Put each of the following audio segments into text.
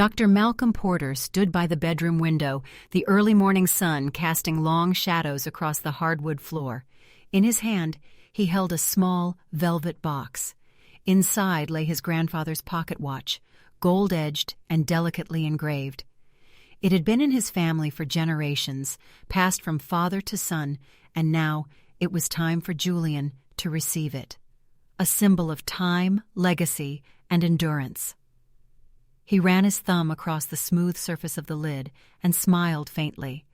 Dr. Malcolm Porter stood by the bedroom window, the early morning sun casting long shadows across the hardwood floor. In his hand, he held a small, velvet box. Inside lay his grandfather's pocket watch, gold-edged and delicately engraved. It had been in his family for generations, passed from father to son, and now it was time for Julian to receive it. A symbol of time, legacy, and endurance. He ran his thumb across the smooth surface of the lid and smiled faintly.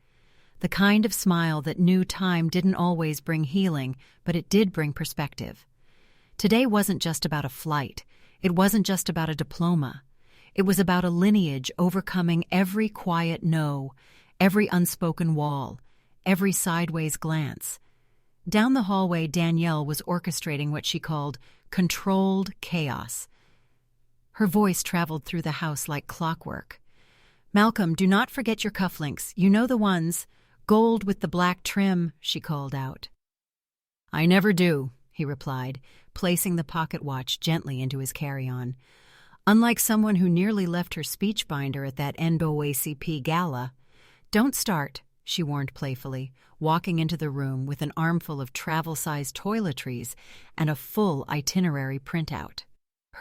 The kind of smile that knew time didn't always bring healing, but it did bring perspective. Today wasn't just about a flight. It wasn't just about a diploma. It was about a lineage overcoming every quiet no, every unspoken wall, every sideways glance. Down the hallway, Danielle was orchestrating what she called controlled chaos. Her voice traveled through the house like clockwork. "Malcolm, do not forget your cufflinks. You know the ones. Gold with the black trim," she called out. "I never do," he replied, placing the pocket watch gently into his carry-on. Unlike someone who nearly left her speech binder at that NAACP gala. "Don't start," she warned playfully, walking into the room with an armful of travel-sized toiletries and a full itinerary printout.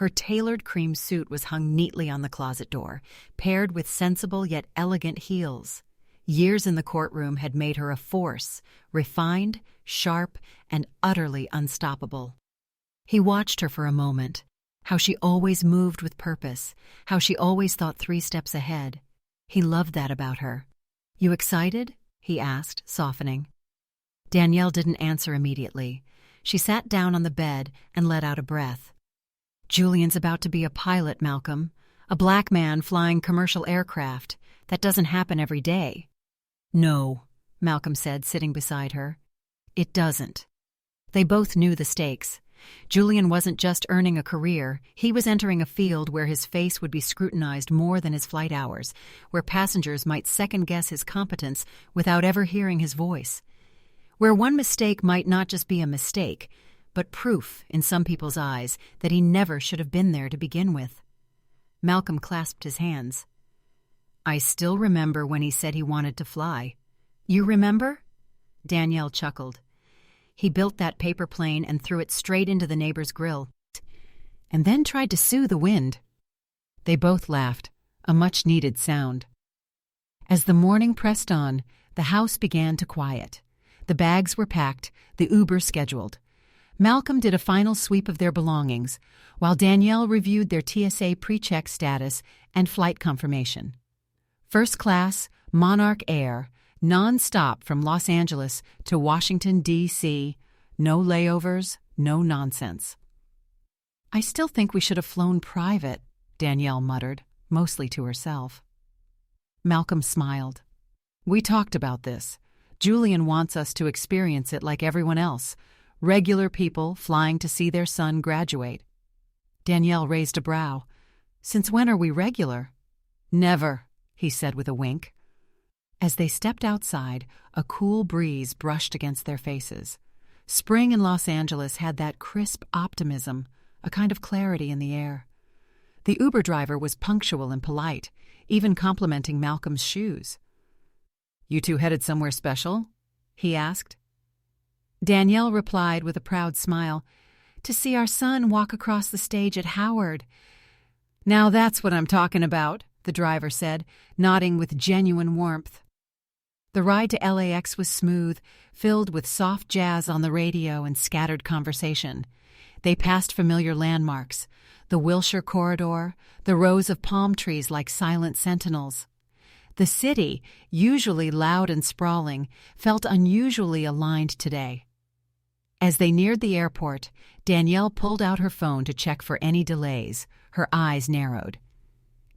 Her tailored cream suit was hung neatly on the closet door, paired with sensible yet elegant heels. Years in the courtroom had made her a force, refined, sharp, and utterly unstoppable. He watched her for a moment, how she always moved with purpose, how she always thought 3 steps ahead. He loved that about her. "You excited?" he asked, softening. Danielle didn't answer immediately. She sat down on the bed and let out a breath. "Julian's about to be a pilot, Malcolm. A black man flying commercial aircraft. That doesn't happen every day." "No," Malcolm said, sitting beside her. "It doesn't." They both knew the stakes. Julian wasn't just earning a career, he was entering a field where his face would be scrutinized more than his flight hours, where passengers might second-guess his competence without ever hearing his voice, where one mistake might not just be a mistake, but proof in some people's eyes that he never should have been there to begin with. Malcolm clasped his hands. "I still remember when he said he wanted to fly." "You remember?" Danielle chuckled. "He built that paper plane and threw it straight into the neighbor's grill, and then tried to sue the wind." They both laughed, a much-needed sound. As the morning pressed on, the house began to quiet. The bags were packed, the Uber scheduled. Malcolm did a final sweep of their belongings, while Danielle reviewed their TSA pre-check status and flight confirmation. First class, Monarch Air, non-stop from Los Angeles to Washington, D.C., no layovers, no nonsense. "I still think we should have flown private," Danielle muttered, mostly to herself. Malcolm smiled. "We talked about this. Julian wants us to experience it like everyone else, regular people flying to see their son graduate." Danielle raised a brow. "Since when are we regular?" "Never," he said with a wink. As they stepped outside, a cool breeze brushed against their faces. Spring in Los Angeles had that crisp optimism, a kind of clarity in the air. The Uber driver was punctual and polite, even complimenting Malcolm's shoes. "You two headed somewhere special?" he asked. Danielle replied with a proud smile, "To see our son walk across the stage at Howard." "Now that's what I'm talking about," the driver said, nodding with genuine warmth. The ride to LAX was smooth, filled with soft jazz on the radio and scattered conversation. They passed familiar landmarks, the Wilshire Corridor, the rows of palm trees like silent sentinels. The city, usually loud and sprawling, felt unusually aligned today. As they neared the airport, Danielle pulled out her phone to check for any delays, her eyes narrowed.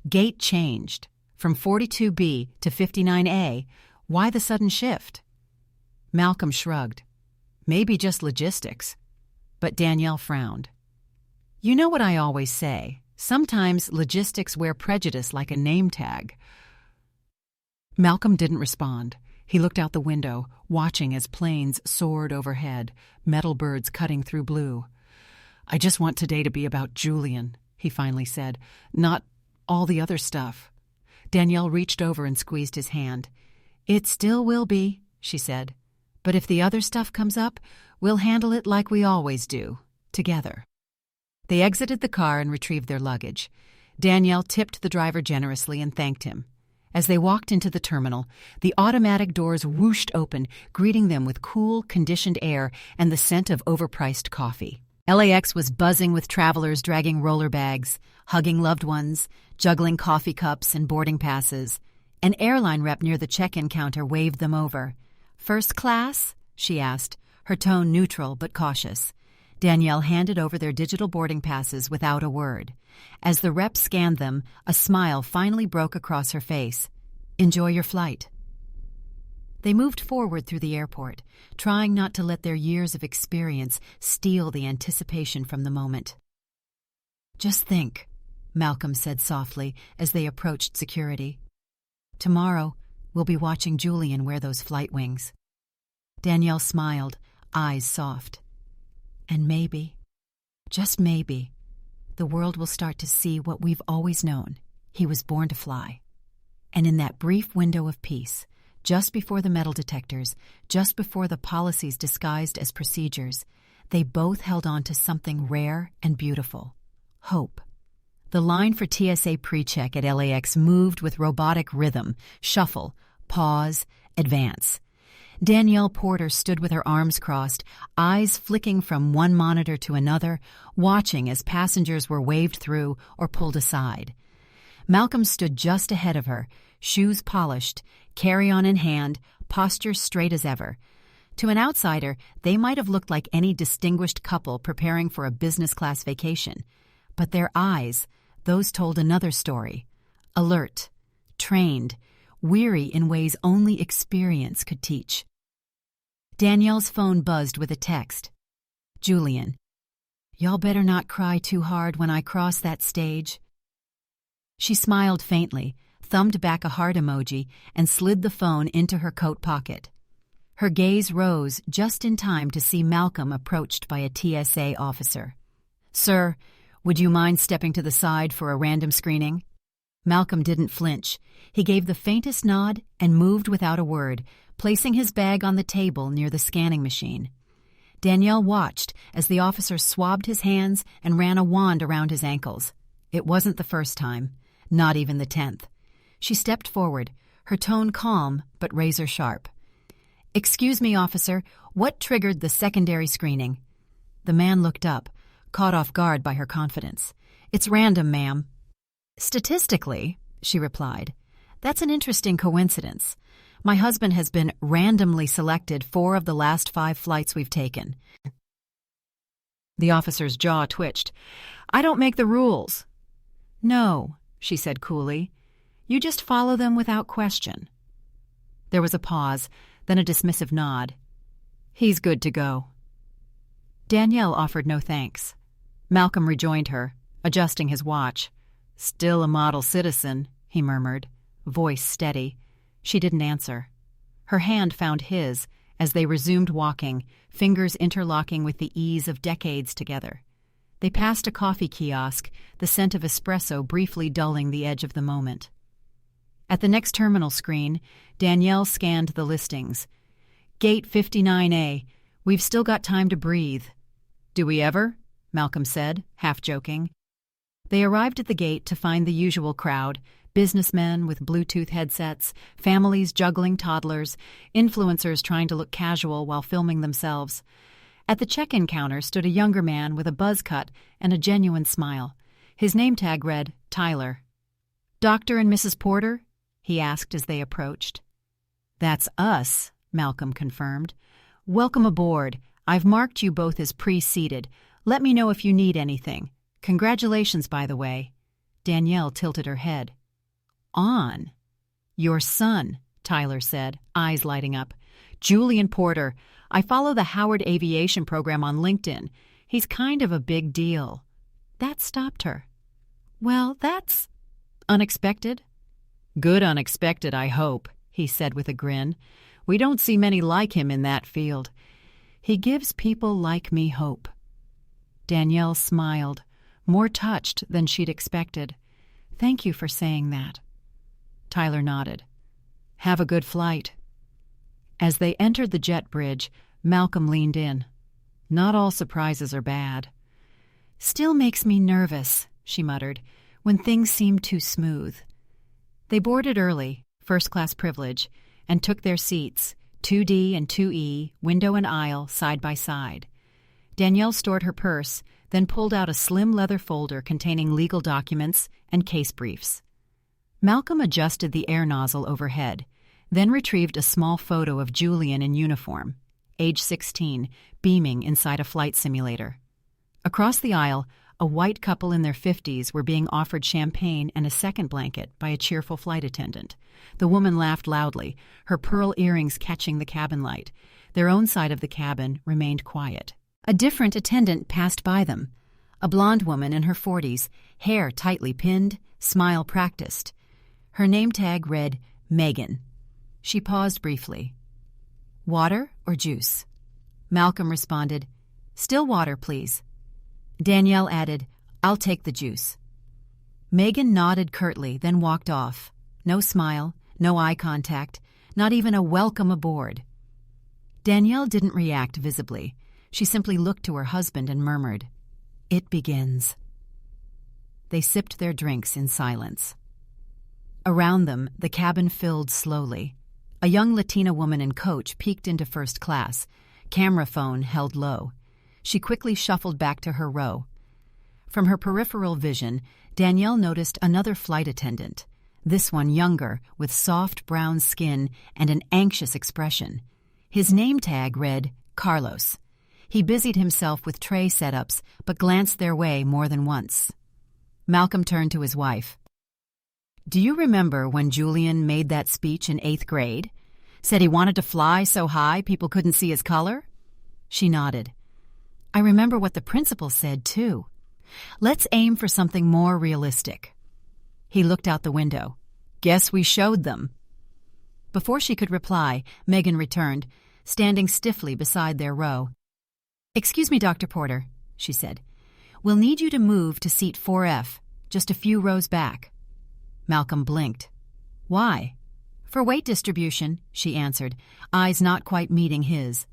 Gate changed, from 42B to 59A. Why the sudden shift? Malcolm shrugged. Maybe just logistics. But Danielle frowned. "You know what I always say. Sometimes logistics wear prejudice like a name tag." Malcolm didn't respond. He looked out the window, watching as planes soared overhead, metal birds cutting through blue. "I just want today to be about Julian," he finally said. "Not all the other stuff." Danielle reached over and squeezed his hand. "It still will be," she said. "But if the other stuff comes up, we'll handle it like we always do, together." They exited the car and retrieved their luggage. Danielle tipped the driver generously and thanked him. As they walked into the terminal, the automatic doors whooshed open, greeting them with cool, conditioned air and the scent of overpriced coffee. LAX was buzzing with travelers dragging roller bags, hugging loved ones, juggling coffee cups and boarding passes. An airline rep near the check-in counter waved them over. "First class?" she asked, her tone neutral but cautious. Danielle handed over their digital boarding passes without a word. As the rep scanned them, a smile finally broke across her face. "Enjoy your flight." They moved forward through the airport, trying not to let their years of experience steal the anticipation from the moment. "Just think," Malcolm said softly as they approached security. "Tomorrow, we'll be watching Julian wear those flight wings." Danielle smiled, eyes soft. "And maybe, just maybe, the world will start to see what we've always known. He was born to fly." And in that brief window of peace, just before the metal detectors, just before the policies disguised as procedures, they both held on to something rare and beautiful: hope. The line for TSA pre-check at LAX moved with robotic rhythm: shuffle, pause, advance. Danielle Porter stood with her arms crossed, eyes flicking from one monitor to another, watching as passengers were waved through or pulled aside. Malcolm stood just ahead of her, shoes polished, carry-on in hand, posture straight as ever. To an outsider, they might have looked like any distinguished couple preparing for a business-class vacation. But their eyes, those told another story. Alert, trained, weary in ways only experience could teach. Danielle's phone buzzed with a text. "Julian, y'all better not cry too hard when I cross that stage." She smiled faintly, thumbed back a heart emoji, and slid the phone into her coat pocket. Her gaze rose just in time to see Malcolm approached by a TSA officer. "Sir, would you mind stepping to the side for a random screening?" Malcolm didn't flinch. He gave the faintest nod and moved without a word, placing his bag on the table near the scanning machine. Danielle watched as the officer swabbed his hands and ran a wand around his ankles. It wasn't the first time, not even the 10th. She stepped forward, her tone calm but razor-sharp. "Excuse me, officer, what triggered the secondary screening?" The man looked up, caught off guard by her confidence. "It's random, ma'am." "Statistically," she replied, "that's an interesting coincidence. My husband has been randomly selected 4 of the last 5 flights we've taken." The officer's jaw twitched. "I don't make the rules." "No," she said coolly. "You just follow them without question." There was a pause, then a dismissive nod. "He's good to go." Danielle offered no thanks. Malcolm rejoined her, adjusting his watch. "Still a model citizen," he murmured, voice steady. She didn't answer. Her hand found his as they resumed walking, fingers interlocking with the ease of decades together. They passed a coffee kiosk, the scent of espresso briefly dulling the edge of the moment. At the next terminal screen, Danielle scanned the listings. "Gate 59A. We've still got time to breathe." "Do we ever?" Malcolm said, half joking. They arrived at the gate to find the usual crowd: businessmen with Bluetooth headsets, families juggling toddlers, influencers trying to look casual while filming themselves. At the check-in counter stood a younger man with a buzz cut and a genuine smile. His name tag read, Tyler. "Dr. and Mrs. Porter?" he asked as they approached. "That's us," Malcolm confirmed. "Welcome aboard. I've marked you both as pre-seated. Let me know if you need anything. Congratulations, by the way." Danielle tilted her head. "On." "Your son," Tyler said, eyes lighting up. "Julian Porter. I follow the Howard Aviation program on LinkedIn. He's kind of a big deal." That stopped her. "Well, that's unexpected." "Good unexpected, I hope," he said with a grin. "We don't see many like him in that field. He gives people like me hope." Danielle smiled, more touched than she'd expected. "Thank you for saying that." Tyler nodded. "Have a good flight." As they entered the jet bridge, Malcolm leaned in. "Not all surprises are bad." "Still makes me nervous," she muttered, "when things seem too smooth." They boarded early, first-class privilege, and took their seats, 2D and 2E, window and aisle, side by side. Danielle stored her purse, then pulled out a slim leather folder containing legal documents and case briefs. Malcolm adjusted the air nozzle overhead, then retrieved a small photo of Julian in uniform, age 16, beaming inside a flight simulator. Across the aisle, a white couple in their 50s were being offered champagne and a second blanket by a cheerful flight attendant. The woman laughed loudly, her pearl earrings catching the cabin light. Their own side of the cabin remained quiet. A different attendant passed by them, a blonde woman in her 40s, hair tightly pinned, smile practiced. Her name tag read Megan. She paused briefly. "Water or juice?" Malcolm responded, "Still water, please." Danielle added, "I'll take the juice." Megan nodded curtly, then walked off. No smile, no eye contact, not even a welcome aboard. Danielle didn't react visibly. She simply looked to her husband and murmured, "It begins." They sipped their drinks in silence. Around them, the cabin filled slowly. A young Latina woman in coach peeked into first class, camera phone held low. She quickly shuffled back to her row. From her peripheral vision, Danielle noticed another flight attendant, this one younger, with soft brown skin and an anxious expression. His name tag read Carlos. He busied himself with tray setups, but glanced their way more than once. Malcolm turned to his wife. "Do you remember when Julian made that speech in 8th grade? Said he wanted to fly so high people couldn't see his color?" She nodded. "I remember what the principal said, too. Let's aim for something more realistic." He looked out the window. "Guess we showed them." Before she could reply, Megan returned, standing stiffly beside their row. "Excuse me, Dr. Porter," she said. "We'll need you to move to seat 4F, just a few rows back." Malcolm blinked. "Why?" "For weight distribution," she answered, eyes not quite meeting his.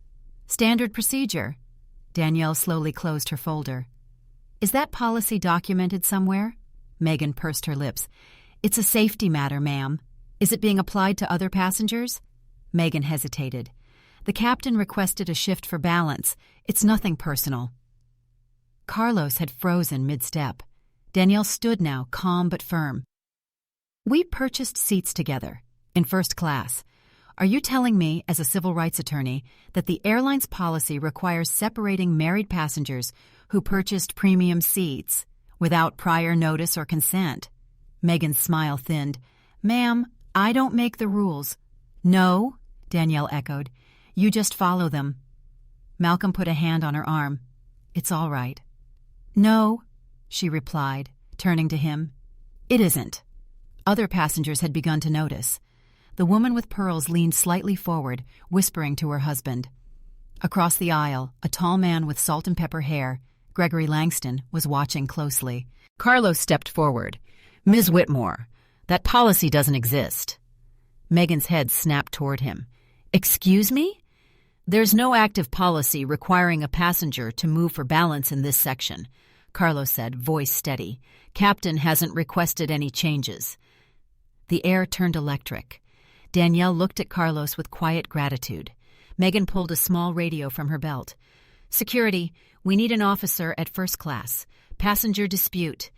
"Standard procedure." Danielle slowly closed her folder. "Is that policy documented somewhere?" Megan pursed her lips. "It's a safety matter, ma'am. Is it being applied to other passengers?" Megan hesitated. "The captain requested a shift for balance. It's nothing personal." Carlos had frozen mid-step. Danielle stood now, calm but firm. "We purchased seats together, in first class. Are you telling me, as a civil rights attorney, that the airline's policy requires separating married passengers who purchased premium seats without prior notice or consent?" Megan's smile thinned. "Ma'am, I don't make the rules." "No," Danielle echoed. "You just follow them." Malcolm put a hand on her arm. "It's all right." "No," she replied, turning to him. "It isn't." Other passengers had begun to notice. The woman with pearls leaned slightly forward, whispering to her husband. Across the aisle, a tall man with salt and pepper hair, Gregory Langston, was watching closely. Carlos stepped forward. "Ms. Whitmore, that policy doesn't exist." Megan's head snapped toward him. "Excuse me?" "There's no active policy requiring a passenger to move for balance in this section," Carlos said, voice steady. "Captain hasn't requested any changes." The air turned electric. Danielle looked at Carlos with quiet gratitude. Megan pulled a small radio from her belt. "Security, we need an officer at first class. Passenger dispute."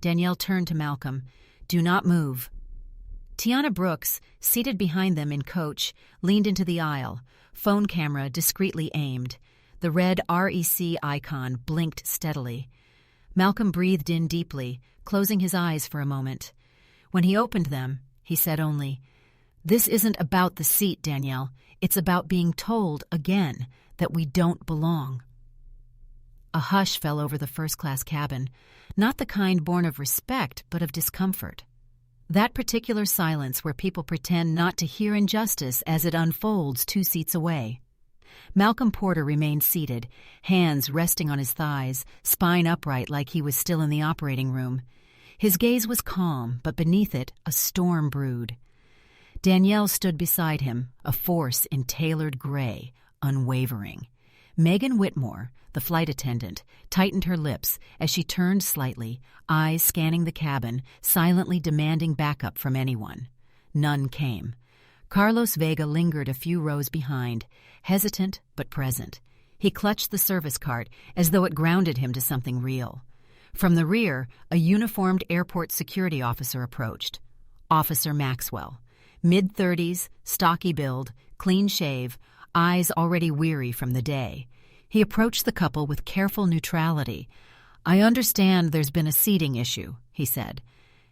Danielle turned to Malcolm. "Do not move." Tiana Brooks, seated behind them in coach, leaned into the aisle, phone camera discreetly aimed. The red REC icon blinked steadily. Malcolm breathed in deeply, closing his eyes for a moment. When he opened them, he said only, "This isn't about the seat, Danielle. It's about being told again that we don't belong." A hush fell over the first-class cabin, not the kind born of respect, but of discomfort. That particular silence where people pretend not to hear injustice as it unfolds 2 seats away. Malcolm Porter remained seated, hands resting on his thighs, spine upright like he was still in the operating room. His gaze was calm, but beneath it a storm brewed. Danielle stood beside him, a force in tailored gray, unwavering. Megan Whitmore, the flight attendant, tightened her lips as she turned slightly, eyes scanning the cabin, silently demanding backup from anyone. None came. Carlos Vega lingered a few rows behind, hesitant but present. He clutched the service cart as though it grounded him to something real. From the rear, a uniformed airport security officer approached. Officer Maxwell. Mid-30s, stocky build, clean shave, eyes already weary from the day. He approached the couple with careful neutrality. "I understand there's been a seating issue," he said.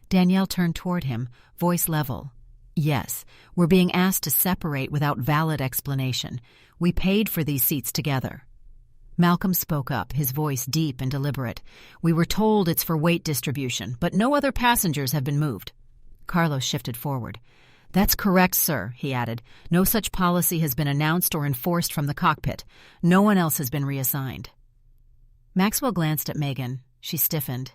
Danielle turned toward him, voice level. "Yes, we're being asked to separate without valid explanation. We paid for these seats together." Malcolm spoke up, his voice deep and deliberate. "We were told it's for weight distribution, but no other passengers have been moved." Carlos shifted forward. "That's correct, sir," he added. "No such policy has been announced or enforced from the cockpit. No one else has been reassigned." Maxwell glanced at Megan. She stiffened.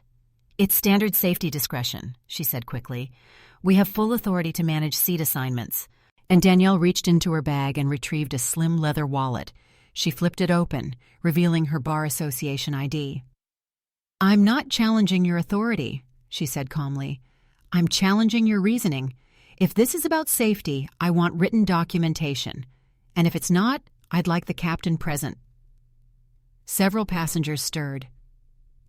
"It's standard safety discretion," she said quickly. "We have full authority to manage seat assignments." And Danielle reached into her bag and retrieved a slim leather wallet. She flipped it open, revealing her Bar Association ID. "I'm not challenging your authority," she said calmly. "I'm challenging your reasoning. If this is about safety, I want written documentation. And if it's not, I'd like the captain present." Several passengers stirred.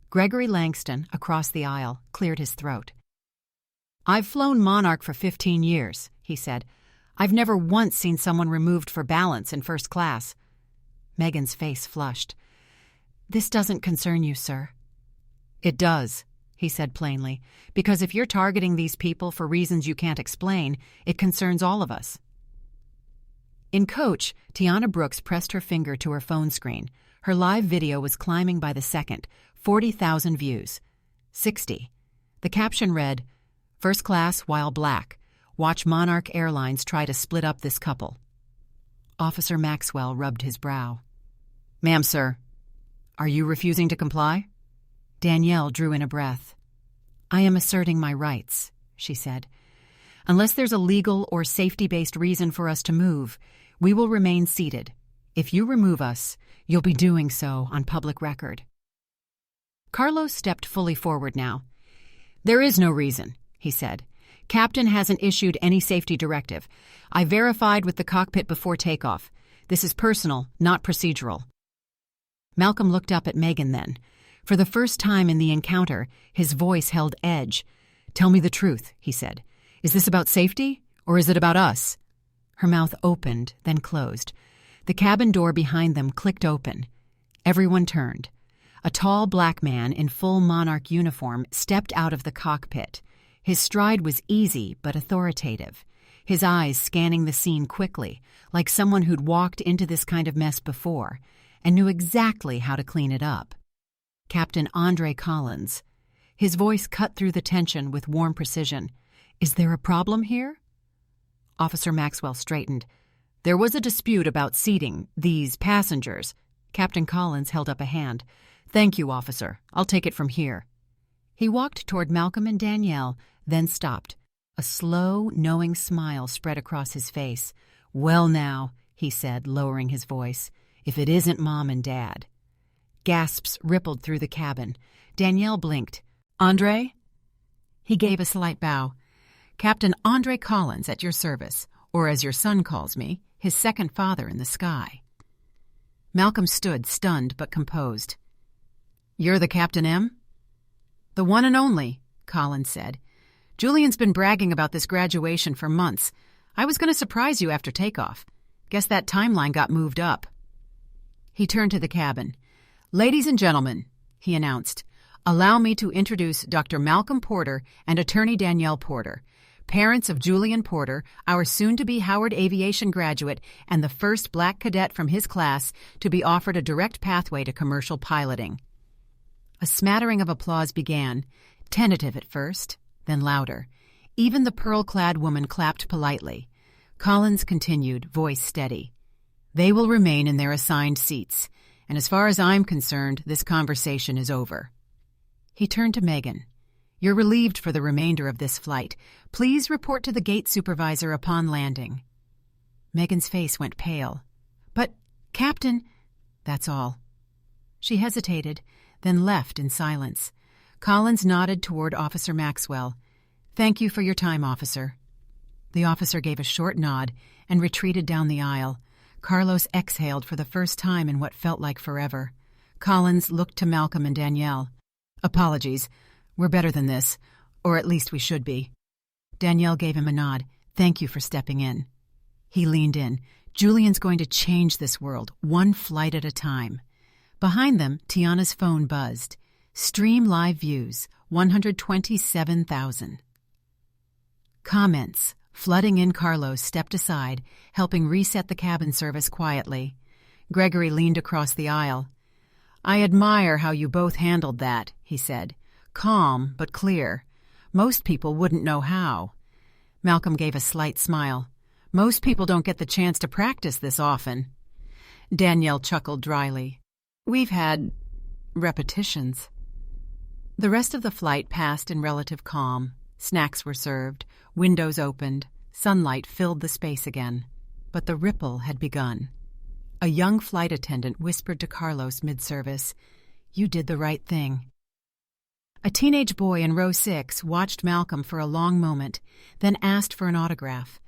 Gregory Langston, across the aisle, cleared his throat. "I've flown Monarch for 15 years, he said. "I've never once seen someone removed for balance in first class." Megan's face flushed. "This doesn't concern you, sir." "It does," he said plainly, "because if you're targeting these people for reasons you can't explain, it concerns all of us." In coach, Tiana Brooks pressed her finger to her phone screen. Her live video was climbing by the second, 40,000 views. 60. The caption read, "First class while black. Watch Monarch Airlines try to split up this couple." Officer Maxwell rubbed his brow. "Ma'am, sir, are you refusing to comply?" Danielle drew in a breath. "I am asserting my rights," she said. "Unless there's a legal or safety-based reason for us to move, we will remain seated. If you remove us, you'll be doing so on public record." Carlos stepped fully forward now. "There is no reason," he said. "Captain hasn't issued any safety directive. I verified with the cockpit before takeoff. This is personal, not procedural." Malcolm looked up at Megan then. For the first time in the encounter, his voice held edge. "Tell me the truth," he said. "Is this about safety, or is it about us?" Her mouth opened, then closed. The cabin door behind them clicked open. Everyone turned. A tall black man in full Monarch uniform stepped out of the cockpit. His stride was easy but authoritative, his eyes scanning the scene quickly, like someone who'd walked into this kind of mess before and knew exactly how to clean it up. Captain Andre Collins. His voice cut through the tension with warm precision. "Is there a problem here?" Officer Maxwell straightened. "There was a dispute about seating these passengers." Captain Collins held up a hand. "Thank you, officer. I'll take it from here." He walked toward Malcolm and Danielle, then stopped. A slow, knowing smile spread across his face. "Well now," he said, lowering his voice, "if it isn't Mom and Dad." Gasps rippled through the cabin. Danielle blinked. "Andre?" He gave a slight bow. "Captain Andre Collins, at your service, or as your son calls me, his second father in the sky." Malcolm stood, stunned but composed. "You're the Captain M?" "The one and only," Collins said. "Julian's been bragging about this graduation for months. I was going to surprise you after takeoff. Guess that timeline got moved up." He turned to the cabin. "Ladies and gentlemen," he announced, "allow me to introduce Dr. Malcolm Porter and Attorney Danielle Porter, parents of Julian Porter, our soon-to-be Howard Aviation graduate and the first black cadet from his class to be offered a direct pathway to commercial piloting." A smattering of applause began, tentative at first, then louder. Even the pearl-clad woman clapped politely. Collins continued, voice steady. "They will remain in their assigned seats, and as far as I'm concerned, this conversation is over." He turned to Megan. You're relieved for the remainder of this flight. Please report to the gate supervisor upon landing." Megan's face went pale. "But, Captain—" "That's all." She hesitated, then left in silence. Collins nodded toward Officer Maxwell. "Thank you for your time, officer." The officer gave a short nod and retreated down the aisle. Carlos exhaled for the first time in what felt like forever. Collins looked to Malcolm and Danielle. "Apologies. We're better than this, or at least we should be." Danielle gave him a nod. "Thank you for stepping in." He leaned in. "Julian's going to change this world, one flight at a time." Behind them, Tiana's phone buzzed. Stream live views, 127,000. Comments. Flooding in. Carlos stepped aside, helping reset the cabin service quietly. Gregory leaned across the aisle. "I admire how you both handled that," he said. "Calm, but clear. Most people wouldn't know how." Malcolm gave a slight smile. "Most people don't get the chance to practice this often." Danielle chuckled dryly. "We've had repetitions." The rest of the flight passed in relative calm. Snacks were served, windows opened, sunlight filled the space again. But the ripple had begun. A young flight attendant whispered to Carlos mid-service, "You did the right thing." A teenage boy in row 6 watched Malcolm for a long moment, then asked for an autograph.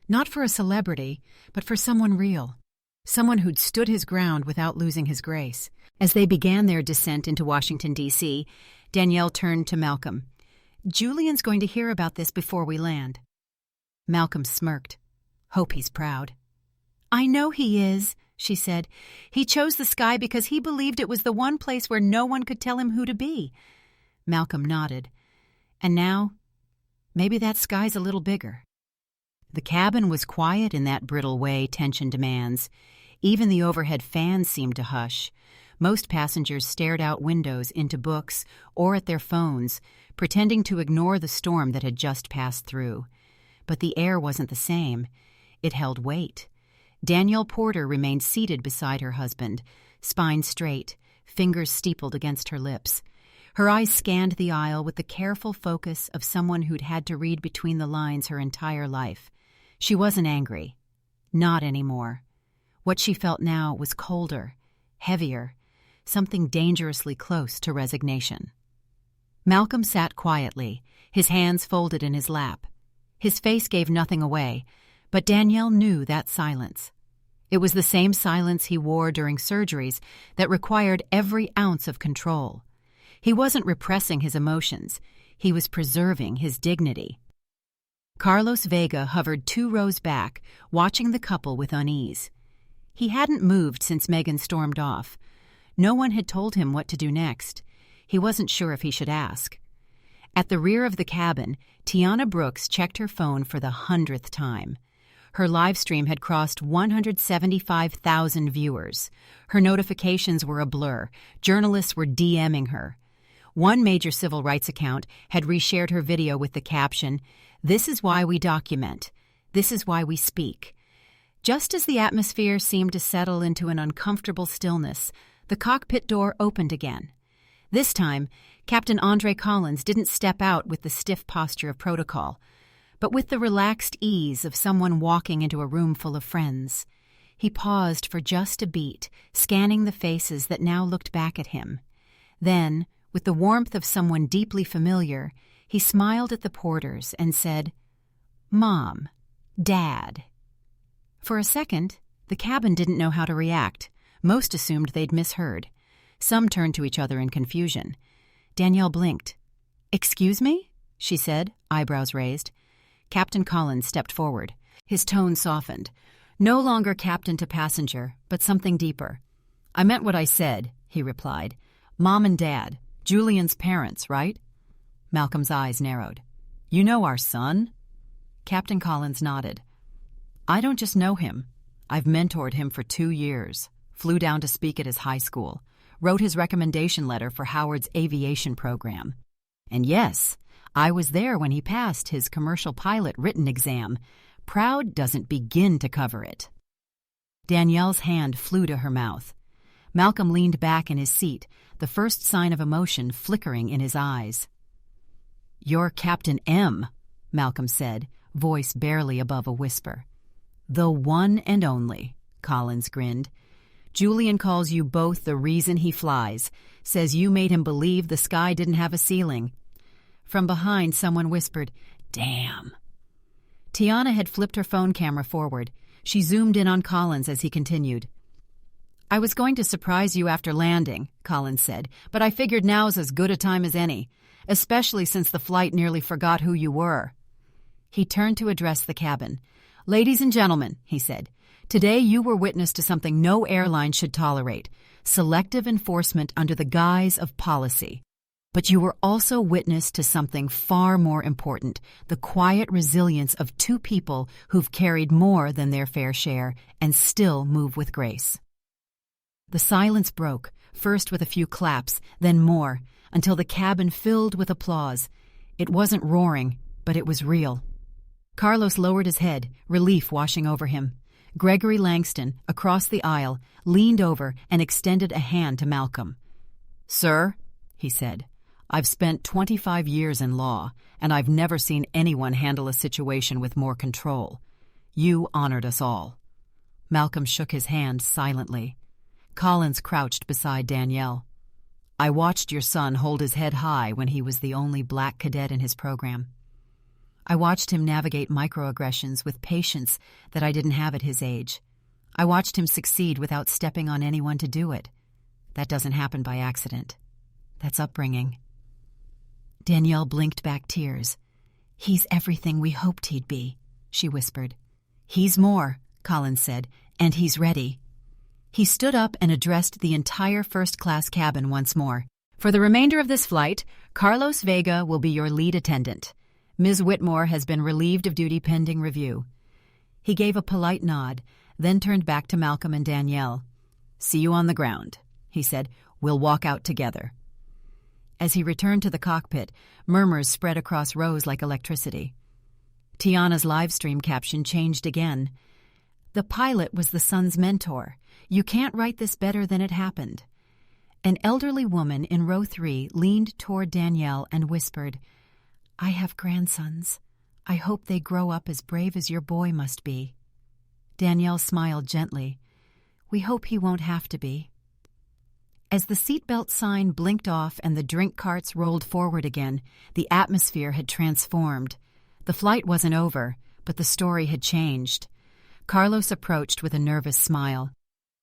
Not for a celebrity, but for someone real. Someone who'd stood his ground without losing his grace. As they began their descent into Washington, D.C., Danielle turned to Malcolm. "Julian's going to hear about this before we land." Malcolm smirked. "Hope he's proud." "I know he is," she said. "He chose the sky because he believed it was the one place where no one could tell him who to be." Malcolm nodded. "And now, maybe that sky's a little bigger." The cabin was quiet in that brittle way tension demands. Even the overhead fans seemed to hush. Most passengers stared out windows into books or at their phones, pretending to ignore the storm that had just passed through. But the air wasn't the same. It held weight. Danielle Porter remained seated beside her husband, spine straight, fingers steepled against her lips. Her eyes scanned the aisle with the careful focus of someone who'd had to read between the lines her entire life. She wasn't angry. Not anymore. What she felt now was colder, heavier, something dangerously close to resignation. Malcolm sat quietly, his hands folded in his lap. His face gave nothing away, but Danielle knew that silence. It was the same silence he wore during surgeries that required every ounce of control. He wasn't repressing his emotions. He was preserving his dignity. Carlos Vega hovered 2 rows back, watching the couple with unease. He hadn't moved since Megan stormed off. No one had told him what to do next. He wasn't sure if he should ask. At the rear of the cabin, Tiana Brooks checked her phone for the 100th time. Her live stream had crossed 175,000 viewers. Her notifications were a blur. Journalists were DMing her. One major civil rights account had reshared her video with the caption, "This is why we document. This is why we speak." Just as the atmosphere seemed to settle into an uncomfortable stillness, the cockpit door opened again. This time, Captain Andre Collins didn't step out with the stiff posture of protocol, but with the relaxed ease of someone walking into a room full of friends. He paused for just a beat, scanning the faces that now looked back at him. Then, with the warmth of someone deeply familiar, he smiled at the porters and said, "Mom, Dad." For a second, the cabin didn't know how to react. Most assumed they'd misheard. Some turned to each other in confusion. Danielle blinked. "Excuse me?" she said, eyebrows raised. Captain Collins stepped forward. His tone softened. No longer captain to passenger, but something deeper. "I meant what I said," he replied. "Mom and Dad, Julian's parents, right?" Malcolm's eyes narrowed. "You know our son?" Captain Collins nodded. "I don't just know him. I've mentored him for 2 years, flew down to speak at his high school, wrote his recommendation letter for Howard's aviation program. And yes, I was there when he passed his commercial pilot written exam. Proud doesn't begin to cover it." Danielle's hand flew to her mouth. Malcolm leaned back in his seat, the first sign of emotion flickering in his eyes. "You're Captain M," Malcolm said, voice barely above a whisper. "The one and only," Collins grinned. "Julian calls you both the reason he flies, says you made him believe the sky didn't have a ceiling." From behind, someone whispered, "Damn." Tiana had flipped her phone camera forward. She zoomed in on Collins as he continued. "I was going to surprise you after landing," Collins said, "but I figured now's as good a time as any, especially since the flight nearly forgot who you were." He turned to address the cabin. "Ladies and gentlemen," he said, "today you were witness to something no airline should tolerate, selective enforcement under the guise of policy. But you were also witness to something far more important, the quiet resilience of two people who've carried more than their fair share and still move with grace." The silence broke, first with a few claps, then more, until the cabin filled with applause. It wasn't roaring, but it was real. Carlos lowered his head, relief washing over him. Gregory Langston, across the aisle, leaned over and extended a hand to Malcolm. "Sir," he said, "I've spent 25 years in law, and I've never seen anyone handle a situation with more control. You honored us all." Malcolm shook his hand silently. Collins crouched beside Danielle. "I watched your son hold his head high when he was the only black cadet in his program. I watched him navigate microaggressions with patience that I didn't have at his age. I watched him succeed without stepping on anyone to do it. That doesn't happen by accident. That's upbringing." Danielle blinked back tears. "He's everything we hoped he'd be," she whispered. "He's more," Collins said, "and he's ready." He stood up and addressed the entire first-class cabin once more. "For the remainder of this flight, Carlos Vega will be your lead attendant. Ms. Whitmore has been relieved of duty pending review." He gave a polite nod, then turned back to Malcolm and Danielle. "See you on the ground," he said. "We'll walk out together." As he returned to the cockpit, murmurs spread across rows like electricity. Tiana's livestream caption changed again. "The pilot was the son's mentor. You can't write this better than it happened." An elderly woman in row 3 leaned toward Danielle and whispered, "I have grandsons. I hope they grow up as brave as your boy must be." Danielle smiled gently. "We hope he won't have to be." As the seatbelt sign blinked off and the drink carts rolled forward again, the atmosphere had transformed. The flight wasn't over, but the story had changed. Carlos approached with a nervous smile.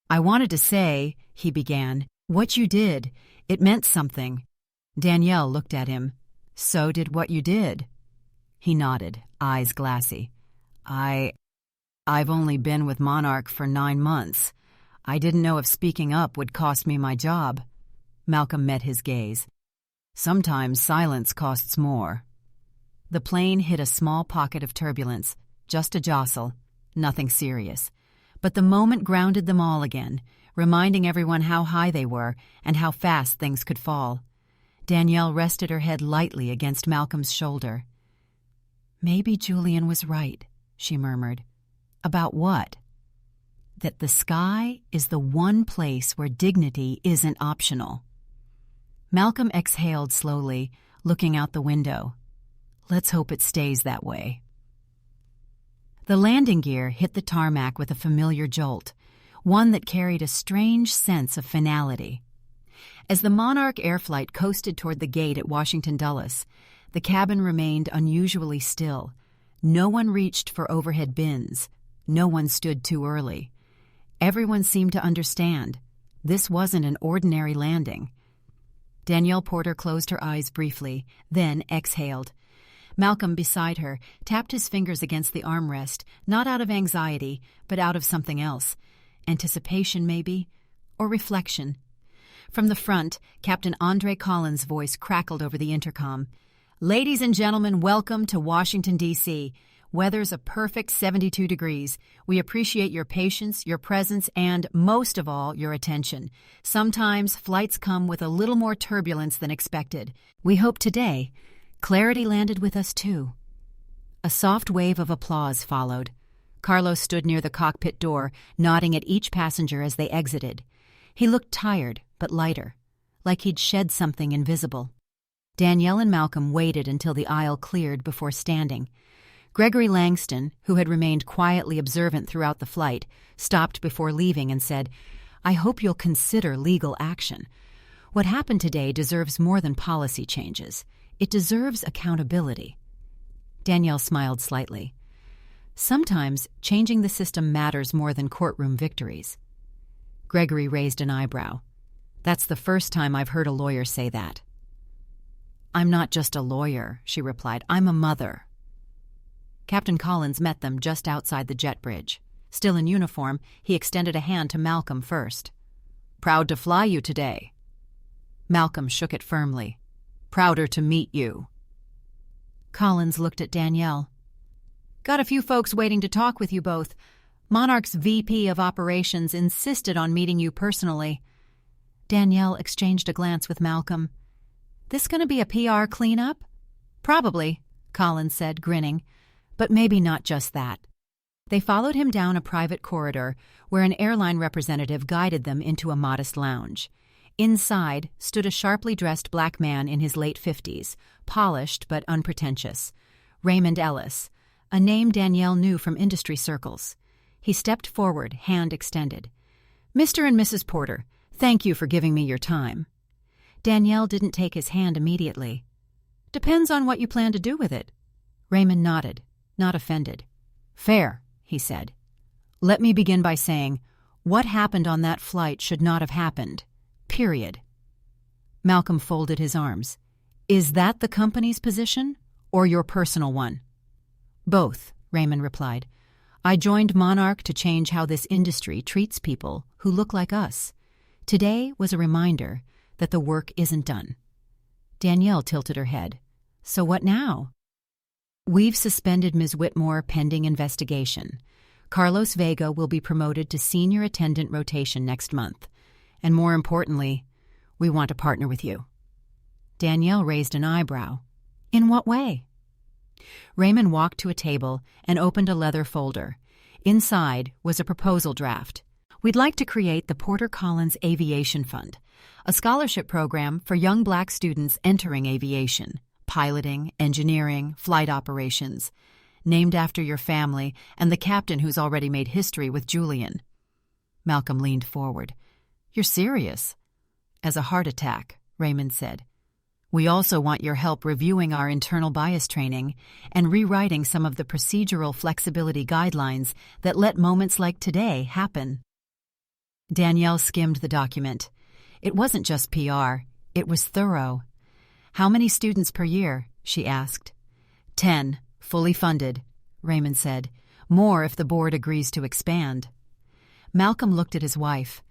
"I wanted to say," he began, "what you did. It meant something." Danielle looked at him. "So did what you did." He nodded, eyes glassy. I've only been with Monarch for 9 months. I didn't know if speaking up would cost me my job." Malcolm met his gaze. "Sometimes silence costs more." The plane hit a small pocket of turbulence, just a jostle, nothing serious. But the moment grounded them all again, reminding everyone how high they were and how fast things could fall. Danielle rested her head lightly against Malcolm's shoulder. "Maybe Julian was right," she murmured. "About what?" "That the sky is the one place where dignity isn't optional." Malcolm exhaled slowly, looking out the window. "Let's hope it stays that way." The landing gear hit the tarmac with a familiar jolt, one that carried a strange sense of finality. As the Monarch air flight coasted toward the gate at Washington Dulles, the cabin remained unusually still. No one reached for overhead bins. No one stood too early. Everyone seemed to understand. This wasn't an ordinary landing. Danielle Porter closed her eyes briefly, then exhaled. Malcolm, beside her, tapped his fingers against the armrest, not out of anxiety, but out of something else. Anticipation, maybe, or reflection. From the front, Captain Andre Collins' voice crackled over the intercom. "Ladies and gentlemen, welcome to Washington, D.C. Weather's a perfect 72 degrees. We appreciate your patience, your presence, and, most of all, your attention. Sometimes flights come with a little more turbulence than expected. We hope today clarity landed with us, too." A soft wave of applause followed. Carlos stood near the cockpit door, nodding at each passenger as they exited. He looked tired, but lighter, like he'd shed something invisible. Danielle and Malcolm waited until the aisle cleared before standing. Gregory Langston, who had remained quietly observant throughout the flight, stopped before leaving and said, "I hope you'll consider legal action. What happened today deserves more than policy changes. It deserves accountability." Danielle smiled slightly. Sometimes changing the system matters more than courtroom victories. Gregory raised an eyebrow. "That's the first time I've heard a lawyer say that." "I'm not just a lawyer," she replied. "I'm a mother." Captain Collins met them just outside the jet bridge. Still in uniform, he extended a hand to Malcolm first. "Proud to fly you today." Malcolm shook it firmly. "Prouder to meet you." Collins looked at Danielle. "Got a few folks waiting to talk with you both. Monarch's VP of Operations insisted on meeting you personally." Danielle exchanged a glance with Malcolm. "This gonna be a PR cleanup?" "Probably," Collins said, grinning. "But maybe not just that." They followed him down a private corridor where an airline representative guided them into a modest lounge. Inside stood a sharply dressed black man in his late 50s, polished but unpretentious. Raymond Ellis, a name Danielle knew from industry circles. He stepped forward, hand extended. "Mr. and Mrs. Porter, thank you for giving me your time." Danielle didn't take his hand immediately. "Depends on what you plan to do with it." Raymond nodded, not offended. "Fair," he said. "Let me begin by saying, what happened on that flight should not have happened. Period." Malcolm folded his arms. "Is that the company's position, or your personal one?" "Both," Raymond replied. "I joined Monarch to change how this industry treats people who look like us. Today was a reminder that the work isn't done." Danielle tilted her head. "So what now?" "We've suspended Ms. Whitmore pending investigation. Carlos Vega will be promoted to senior attendant rotation next month. And more importantly, we want to partner with you." Danielle raised an eyebrow. "In what way?" Raymond walked to a table and opened a leather folder. Inside was a proposal draft. "We'd like to create the Porter Collins Aviation Fund, a scholarship program for young black students entering aviation. Piloting, engineering, flight operations, named after your family and the captain who's already made history with Julian." Malcolm leaned forward. "You're serious?" "As a heart attack," Raymond said. "We also want your help reviewing our internal bias training and rewriting some of the procedural flexibility guidelines that let moments like today happen." Danielle skimmed the document. It wasn't just PR, it was thorough. "How many students per year?" she asked. 10, fully funded," Raymond said. "More if the board agrees to expand." Malcolm looked at his wife.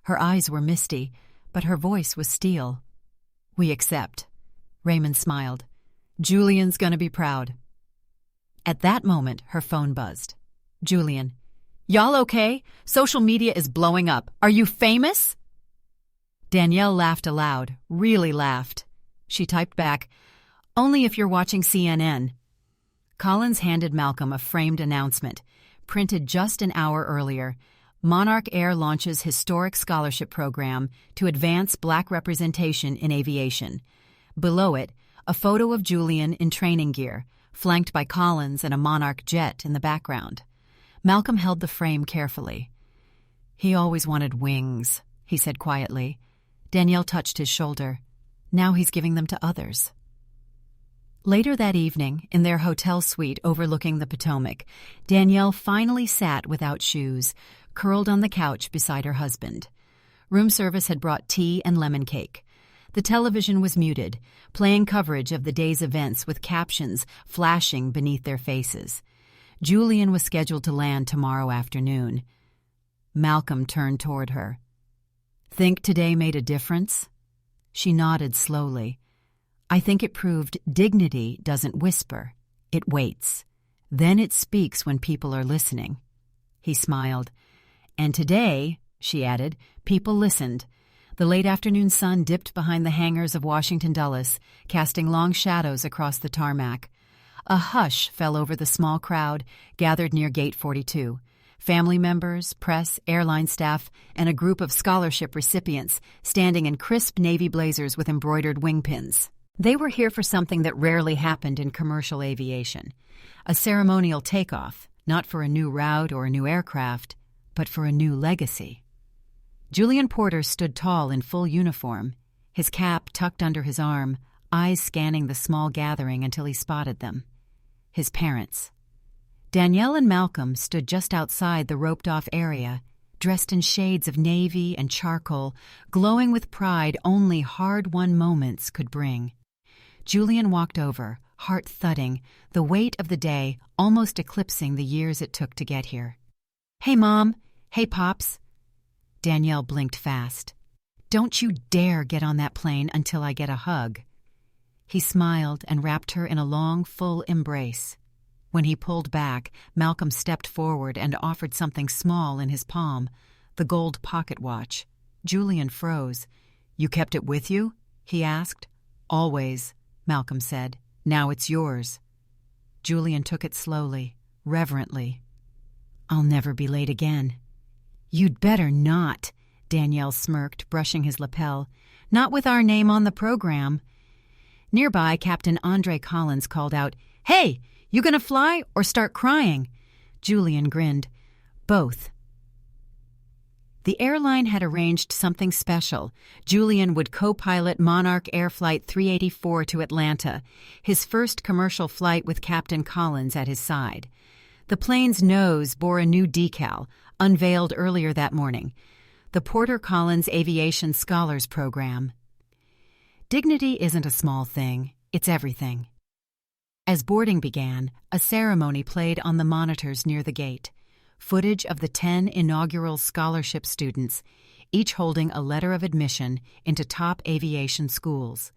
Her eyes were misty, but her voice was steel. "We accept." Raymond smiled. "Julian's gonna be proud." At that moment, her phone buzzed. Julian. "Y'all okay? Social media is blowing up. Are you famous?" Danielle laughed aloud, really laughed. She typed back, "Only if you're watching CNN." Collins handed Malcolm a framed announcement, printed just an hour earlier. Monarch Air launches historic scholarship program to advance black representation in aviation. Below it, a photo of Julian in training gear, flanked by Collins and a Monarch jet in the background. Malcolm held the frame carefully. "He always wanted wings," he said quietly. Danielle touched his shoulder. Now he's giving them to others. Later that evening, in their hotel suite overlooking the Potomac, Danielle finally sat without shoes, curled on the couch beside her husband. Room service had brought tea and lemon cake. The television was muted, playing coverage of the day's events with captions flashing beneath their faces. Julian was scheduled to land tomorrow afternoon. Malcolm turned toward her. "Think today made a difference?" She nodded slowly. "I think it proved dignity doesn't whisper. It waits. Then it speaks when people are listening." He smiled. "And today," she added, "people listened." The late afternoon sun dipped behind the hangars of Washington Dulles, casting long shadows across the tarmac. A hush fell over the small crowd gathered near Gate 42. Family members, press, airline staff, and a group of scholarship recipients standing in crisp navy blazers with embroidered wing pins. They were here for something that rarely happened in commercial aviation, a ceremonial takeoff, not for a new route or a new aircraft, but for a new legacy. Julian Porter stood tall in full uniform, his cap tucked under his arm, eyes scanning the small gathering until he spotted them. His parents. Danielle and Malcolm stood just outside the roped-off area, dressed in shades of navy and charcoal, glowing with pride only hard-won moments could bring. Julian walked over, heart thudding, the weight of the day almost eclipsing the years it took to get here. "Hey, Mom. Hey, Pops." Danielle blinked fast. "Don't you dare get on that plane until I get a hug." He smiled and wrapped her in a long, full embrace. When he pulled back, Malcolm stepped forward and offered something small in his palm, the gold pocket watch. Julian froze. "You kept it with you?" he asked. "Always," Malcolm said. "Now it's yours." Julian took it slowly, reverently. "I'll never be late again." "You'd better not," Danielle smirked, brushing his lapel. "Not with our name on the program." Nearby, Captain Andre Collins called out, "Hey, you gonna fly or start crying?" Julian grinned. "Both." The airline had arranged something special. Julian would co-pilot Monarch Air Flight 384 to Atlanta, his first commercial flight with Captain Collins at his side. The plane's nose bore a new decal, unveiled earlier that morning, the Porter Collins Aviation Scholars Program. Dignity isn't a small thing, it's everything. As boarding began, a ceremony played on the monitors near the gate. Footage of the 10 inaugural scholarship students, each holding a letter of admission into top aviation schools.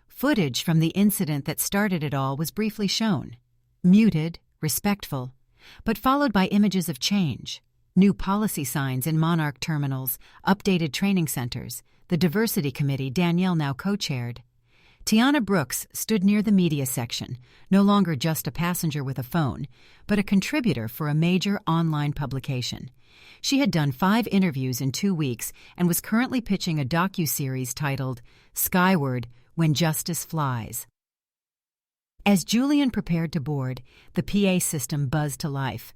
Footage from the incident that started it all was briefly shown. Muted, respectful, but followed by images of change. New policy signs in Monarch terminals, updated training centers, the diversity committee Danielle now co-chaired. Tiana Brooks stood near the media section, no longer just a passenger with a phone, but a contributor for a major online publication. She had done 5 interviews in 2 weeks and was currently pitching a docuseries titled Skyward, When Justice Flies. As Julian prepared to board, the PA system buzzed to life.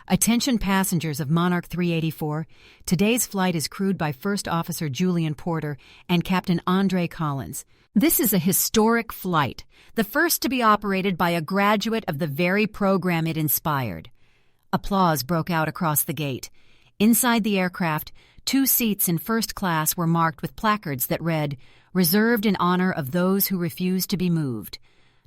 "Attention passengers of Monarch 384, today's flight is crewed by First Officer Julian Porter and Captain Andre Collins. This is a historic flight, the first to be operated by a graduate of the very program it inspired." Applause broke out across the gate. Inside the aircraft, 2 seats in first class were marked with placards that read, "Reserved in honor of those who refuse to be moved.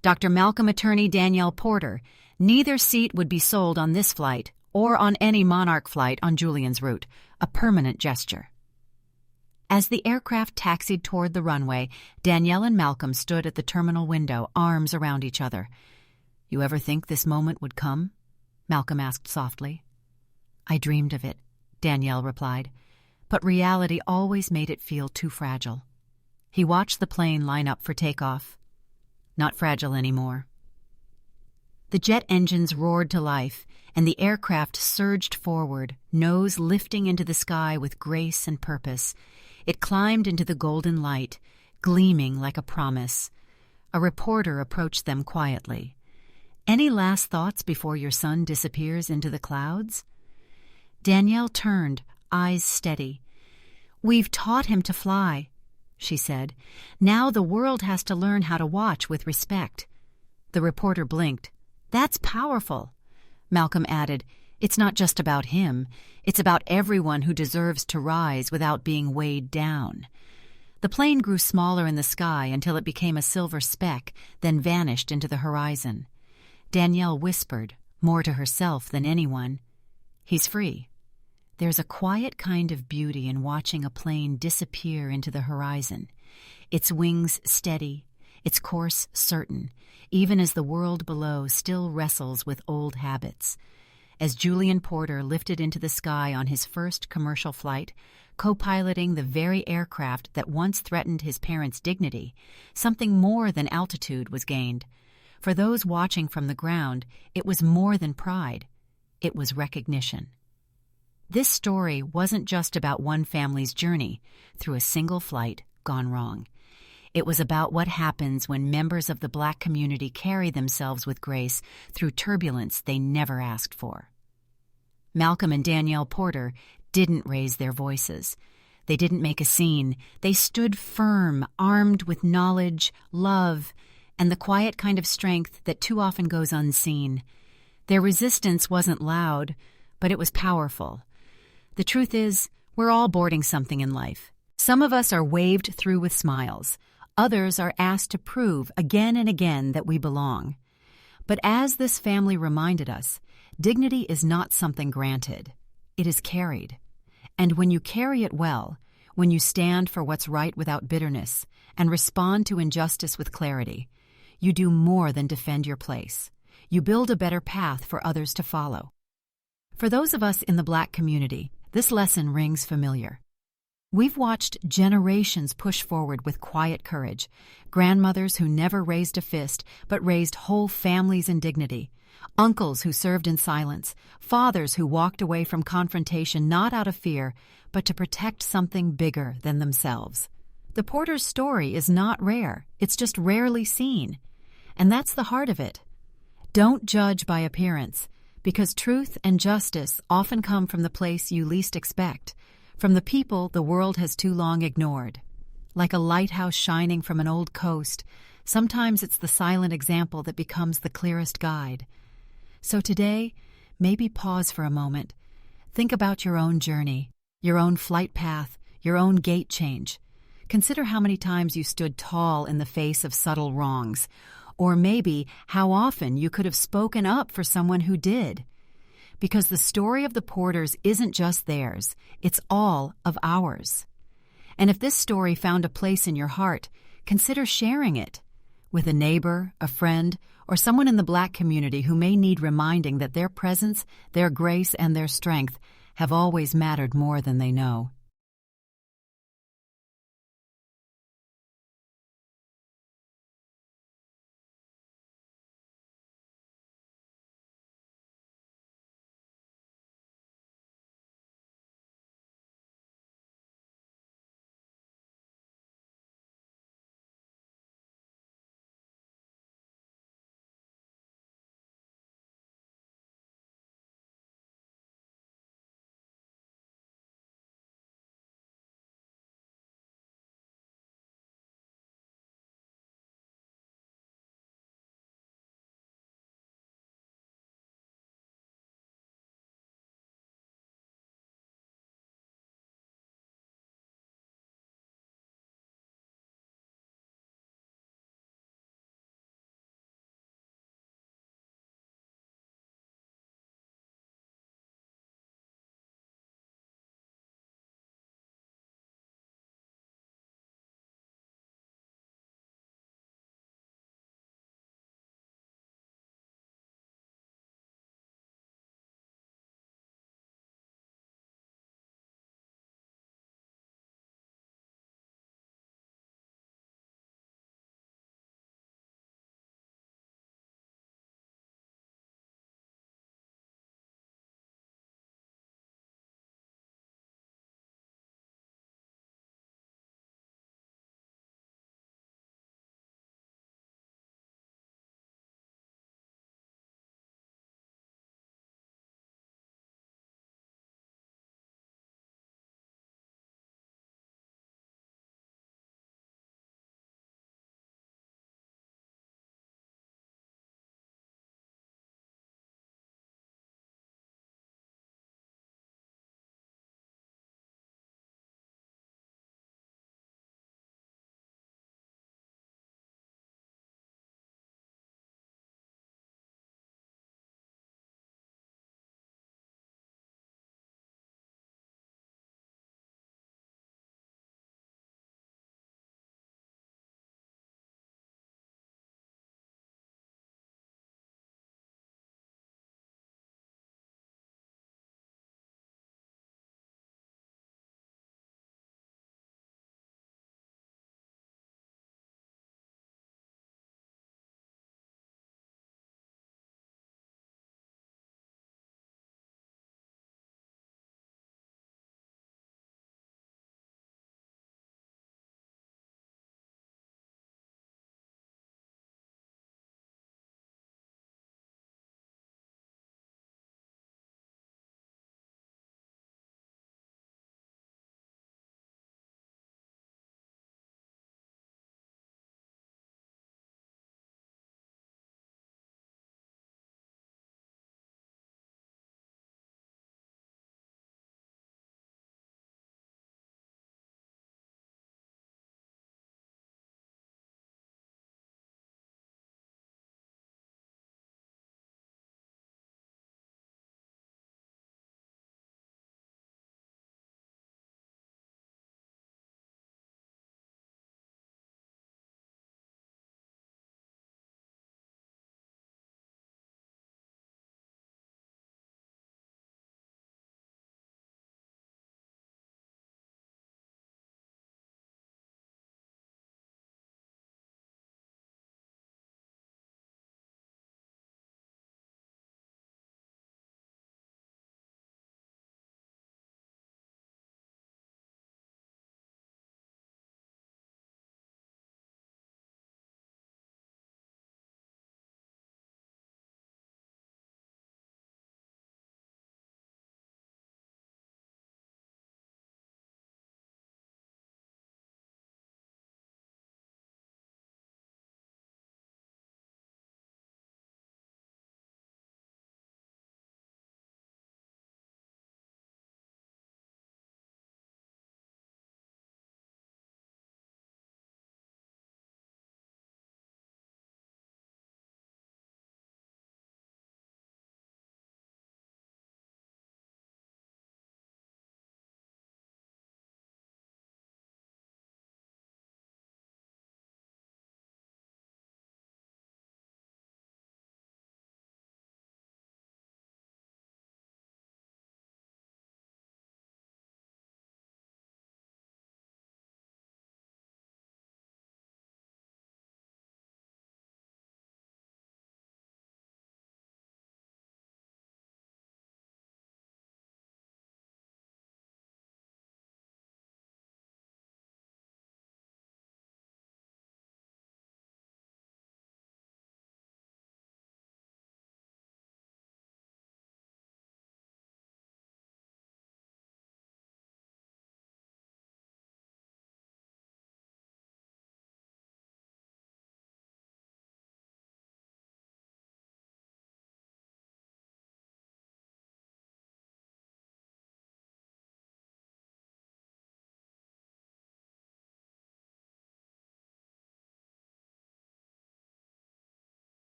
Dr. Malcolm Attorney Danielle Porter, neither seat would be sold on this flight or on any Monarch flight on Julian's route, a permanent gesture." As the aircraft taxied toward the runway, Danielle and Malcolm stood at the terminal window, arms around each other. "You ever think this moment would come?" Malcolm asked softly. "I dreamed of it," Danielle replied, "but reality always made it feel too fragile." He watched the plane line up for takeoff. Not fragile anymore. The jet engines roared to life, and the aircraft surged forward, nose lifting into the sky with grace and purpose. It climbed into the golden light, gleaming like a promise. A reporter approached them quietly. "Any last thoughts before your son disappears into the clouds?" Danielle turned, eyes steady. "We've taught him to fly," she said. "Now the world has to learn how to watch with respect." The reporter blinked. "That's powerful." Malcolm added, "It's not just about him. It's about everyone who deserves to rise without being weighed down." The plane grew smaller in the sky until it became a silver speck, then vanished into the horizon. Danielle whispered, more to herself than anyone, "He's free." There's a quiet kind of beauty in watching a plane disappear into the horizon, its wings steady, its course certain, even as the world below still wrestles with old habits. As Julian Porter lifted into the sky on his first commercial flight, co-piloting the very aircraft that once threatened his parents' dignity, something more than altitude was gained. For those watching from the ground, it was more than pride. It was recognition. This story wasn't just about one family's journey through a single flight gone wrong. It was about what happens when members of the Black community carry themselves with grace through turbulence they never asked for. Malcolm and Danielle Porter didn't raise their voices. They didn't make a scene. They stood firm, armed with knowledge, love, and the quiet kind of strength that too often goes unseen. Their resistance wasn't loud, but it was powerful. The truth is, we're all boarding something in life. Some of us are waved through with smiles. Others are asked to prove again and again that we belong. But as this family reminded us, dignity is not something granted. It is carried. And when you carry it well, when you stand for what's right without bitterness and respond to injustice with clarity, you do more than defend your place. You build a better path for others to follow. For those of us in the Black community, this lesson rings familiar. We've watched generations push forward with quiet courage, grandmothers who never raised a fist but raised whole families in dignity, uncles who served in silence, fathers who walked away from confrontation not out of fear but to protect something bigger than themselves. The Porter's story is not rare, it's just rarely seen. And that's the heart of it. Don't judge by appearance, because truth and justice often come from the place you least expect, from the people the world has too long ignored. Like a lighthouse shining from an old coast, sometimes it's the silent example that becomes the clearest guide. So today, maybe pause for a moment. Think about your own journey, your own flight path, your own gate change. Consider how many times you stood tall in the face of subtle wrongs, or maybe how often you could have spoken up for someone who did. Because the story of the Porters isn't just theirs, it's all of ours. And if this story found a place in your heart, consider sharing it with a neighbor, a friend, or someone in the Black community who may need reminding that their presence, their grace, and their strength have always mattered more than they know.